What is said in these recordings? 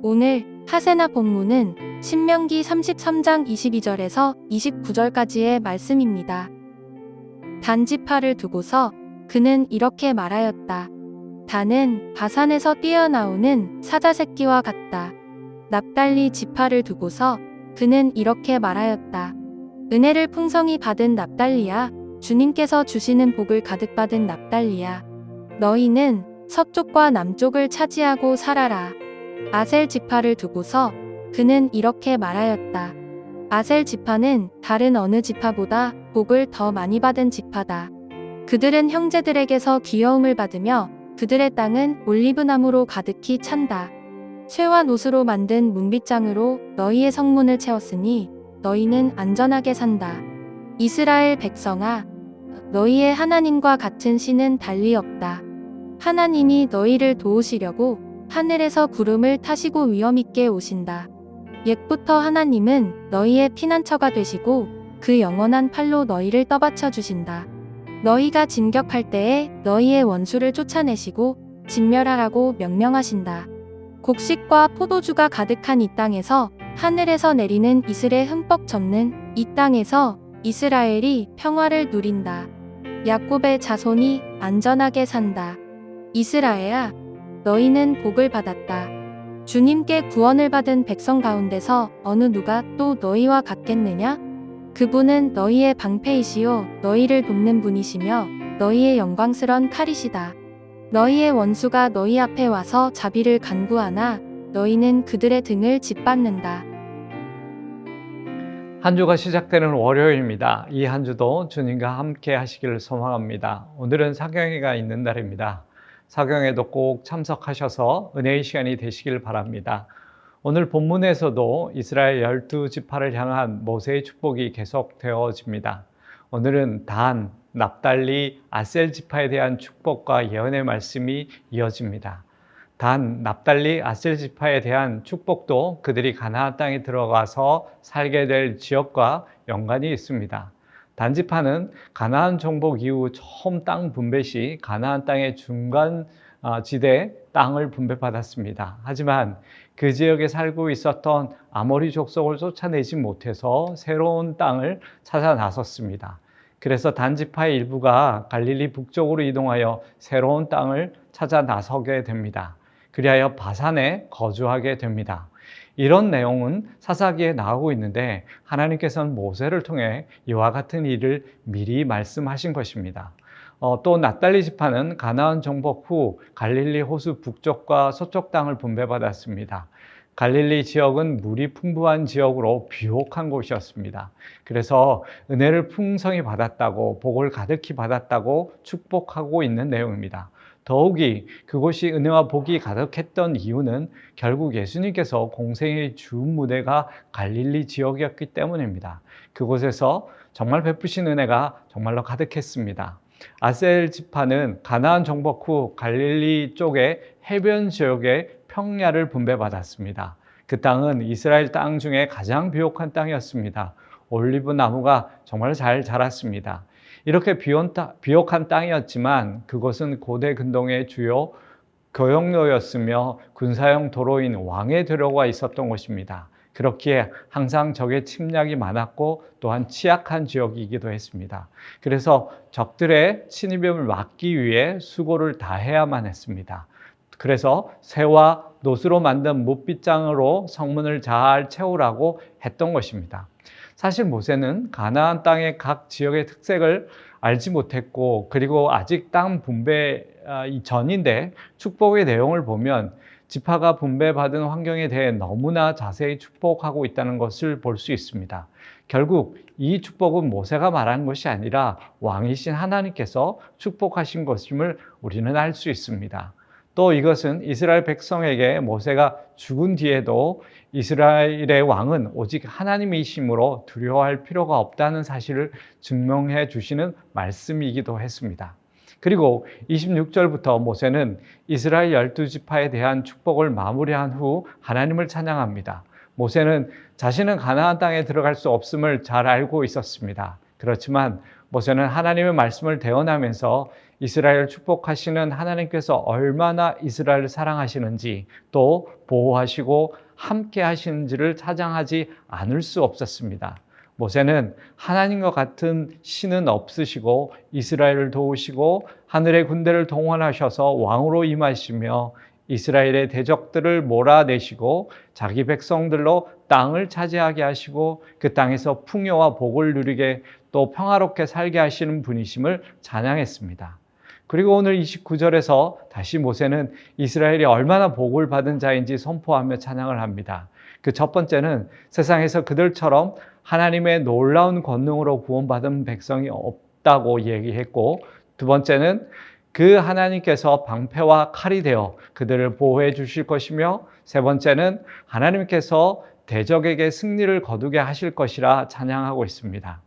오늘 하세나 본문은 신명기 33장 22절에서 29절까지의 말씀입니다. 단 지파를 두고서 그는 이렇게 말하였다. 단은 바산에서 뛰어나오는 사자새끼와 같다. 납달리 지파를 두고서 그는 이렇게 말하였다. 은혜를 풍성히 받은 납달리야, 주님께서 주시는 복을 가득 받은 납달리야, 너희는 서쪽과 남쪽을 차지하고 살아라. 아셀 지파를 두고서 그는 이렇게 말하였다. 아셀 지파는 다른 어느 지파보다 복을 더 많이 받은 지파다. 그들은 형제들에게서 귀여움을 받으며 그들의 땅은 올리브나무로 가득히 찬다. 쇠와 노수로 만든 문빗장으로 너희의 성문을 채웠으니 너희는 안전하게 산다. 이스라엘 백성아, 너희의 하나님과 같은 신은 달리 없다. 하나님이 너희를 도우시려고 하늘에서 구름을 타시고 위엄있게 오신다. 옛부터 하나님은 너희의 피난처가 되시고 그 영원한 팔로 너희를 떠받쳐 주신다. 너희가 진격할 때에 너희의 원수를 쫓아내시고 진멸하라고 명령하신다. 곡식과 포도주가 가득한 이 땅에서, 하늘에서 내리는 이슬에 흠뻑 젖는 이 땅에서 이스라엘이 평화를 누린다. 야곱의 자손이 안전하게 산다. 이스라엘아, 너희는 복을 받았다. 주님께 구원을 받은 백성 가운데서 어느 누가 또 너희와 같겠느냐? 그분은 너희의 방패이시요 너희를 돕는 분이시며 너희의 영광스런 칼이시다. 너희의 원수가 너희 앞에 와서 자비를 간구하나 너희는 그들의 등을 짓밟는다. 한 주가 시작되는 월요일입니다. 이 한 주도 주님과 함께 하시기를 소망합니다. 오늘은 사경회가 있는 날입니다. 사경회도 꼭 참석하셔서 은혜의 시간이 되시길 바랍니다. 오늘 본문에서도 이스라엘 12지파를 향한 모세의 축복이 계속되어집니다. 오늘은 단, 납달리, 아셀 지파에 대한 축복과 예언의 말씀이 이어집니다. 단, 납달리, 아셀 지파에 대한 축복도 그들이 가나안 땅에 들어가서 살게 될 지역과 연관이 있습니다. 단지파는 가나안 정복 이후 처음 땅 분배 시 가나안 땅의 중간 지대 땅을 분배받았습니다. 하지만 그 지역에 살고 있었던 아모리 족속을 쫓아내지 못해서 새로운 땅을 찾아 나섰습니다. 그래서 단지파의 일부가 갈릴리 북쪽으로 이동하여 새로운 땅을 찾아 나서게 됩니다. 그리하여 바산에 거주하게 됩니다. 이런 내용은 사사기에 나오고 있는데 하나님께서는 모세를 통해 이와 같은 일을 미리 말씀하신 것입니다. 또 납달리 지파는 가나안 정복 후 갈릴리 호수 북쪽과 서쪽 땅을 분배받았습니다. 갈릴리 지역은 물이 풍부한 지역으로 비옥한 곳이었습니다. 그래서 은혜를 풍성히 받았다고, 복을 가득히 받았다고 축복하고 있는 내용입니다. 더욱이 그곳이 은혜와 복이 가득했던 이유는 결국 예수님께서 공생의 주 무대가 갈릴리 지역이었기 때문입니다. 그곳에서 정말 베푸신 은혜가 정말로 가득했습니다. 아셀 지파는 가나안 정복 후 갈릴리 쪽의 해변 지역의 평야를 분배받았습니다. 그 땅은 이스라엘 땅 중에 가장 비옥한 땅이었습니다. 올리브 나무가 정말 잘 자랐습니다. 이렇게 비옥한 땅이었지만 그곳은 고대 근동의 주요 교역로였으며 군사용 도로인 왕의 도로가 있었던 곳입니다. 그렇기에 항상 적의 침략이 많았고 또한 취약한 지역이기도 했습니다. 그래서 적들의 침입을 막기 위해 수고를 다해야만 했습니다. 그래서 쇠와 노수로 만든 못빗장으로 성문을 잘 채우라고 했던 것입니다. 사실 모세는 가나안 땅의 각 지역의 특색을 알지 못했고, 그리고 아직 땅 분배 전인데 축복의 내용을 보면 지파가 분배받은 환경에 대해 너무나 자세히 축복하고 있다는 것을 볼 수 있습니다. 결국 이 축복은 모세가 말하는 것이 아니라 왕이신 하나님께서 축복하신 것임을 우리는 알 수 있습니다. 또 이것은 이스라엘 백성에게 모세가 죽은 뒤에도 이스라엘의 왕은 오직 하나님이시므로 두려워할 필요가 없다는 사실을 증명해 주시는 말씀이기도 했습니다. 그리고 26절부터 모세는 이스라엘 12지파에 대한 축복을 마무리한 후 하나님을 찬양합니다. 모세는 자신은 가나안 땅에 들어갈 수 없음을 잘 알고 있었습니다. 그렇지만 모세는 하나님의 말씀을 대언하면서 이스라엘을 축복하시는 하나님께서 얼마나 이스라엘을 사랑하시는지, 또 보호하시고 함께 하시는지를 찬양하지 않을 수 없었습니다. 모세는 하나님과 같은 신은 없으시고 이스라엘을 도우시고 하늘의 군대를 동원하셔서 왕으로 임하시며 이스라엘의 대적들을 몰아내시고 자기 백성들로 땅을 차지하게 하시고 그 땅에서 풍요와 복을 누리게 또 평화롭게 살게 하시는 분이심을 찬양했습니다. 그리고 오늘 29절에서 다시 모세는 이스라엘이 얼마나 복을 받은 자인지 선포하며 찬양을 합니다. 그 첫 번째는 세상에서 그들처럼 하나님의 놀라운 권능으로 구원받은 백성이 없다고 얘기했고, 두 번째는 그 하나님께서 방패와 칼이 되어 그들을 보호해 주실 것이며, 세 번째는 하나님께서 대적에게 승리를 거두게 하실 것이라 찬양하고 있습니다.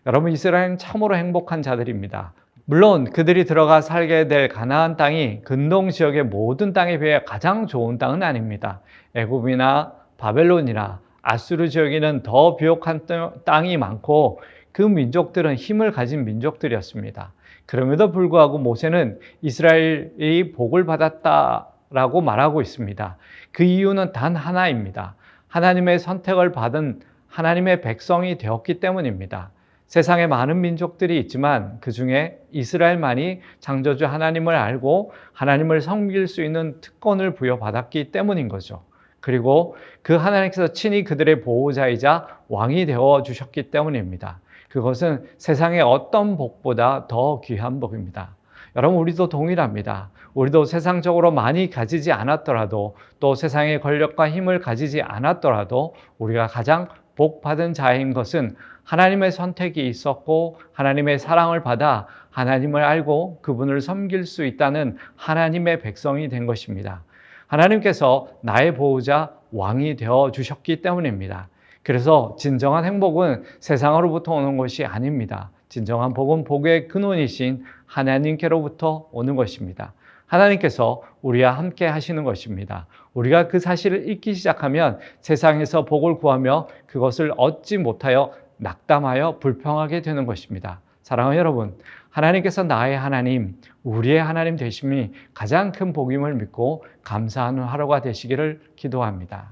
여러분, 이스라엘은 참으로 행복한 자들입니다. 물론 그들이 들어가 살게 될 가나안 땅이 근동 지역의 모든 땅에 비해 가장 좋은 땅은 아닙니다. 애굽이나 바벨론이나 아수르 지역에는 더 비옥한 땅이 많고 그 민족들은 힘을 가진 민족들이었습니다. 그럼에도 불구하고 모세는 이스라엘이 복을 받았다라고 말하고 있습니다. 그 이유는 단 하나입니다. 하나님의 선택을 받은 하나님의 백성이 되었기 때문입니다. 세상에 많은 민족들이 있지만 그 중에 이스라엘만이 창조주 하나님을 알고 하나님을 섬길 수 있는 특권을 부여받았기 때문인 거죠. 그리고 그 하나님께서 친히 그들의 보호자이자 왕이 되어 주셨기 때문입니다. 그것은 세상의 어떤 복보다 더 귀한 복입니다. 여러분, 우리도 동일합니다. 우리도 세상적으로 많이 가지지 않았더라도, 또 세상의 권력과 힘을 가지지 않았더라도 우리가 가장 복 받은 자인 것은 하나님의 선택이 있었고 하나님의 사랑을 받아 하나님을 알고 그분을 섬길 수 있다는 하나님의 백성이 된 것입니다. 하나님께서 나의 보호자 왕이 되어 주셨기 때문입니다. 그래서 진정한 행복은 세상으로부터 오는 것이 아닙니다. 진정한 복은 복의 근원이신 하나님께로부터 오는 것입니다. 하나님께서 우리와 함께 하시는 것입니다. 우리가 그 사실을 잊기 시작하면 세상에서 복을 구하며 그것을 얻지 못하여 낙담하여 불평하게 되는 것입니다. 사랑하는 여러분, 하나님께서 나의 하나님, 우리의 하나님 되심이 가장 큰 복임을 믿고 감사하는 하루가 되시기를 기도합니다.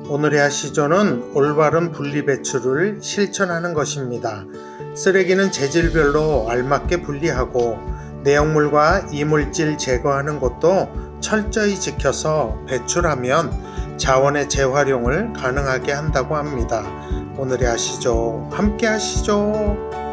오늘의 하시조는 올바른 분리배출을 실천하는 것입니다. 쓰레기는 재질별로 알맞게 분리하고 내용물과 이물질 제거하는 것도 철저히 지켜서 배출하면 자원의 재활용을 가능하게 한다고 합니다. 오늘의 하시조 함께 하시죠.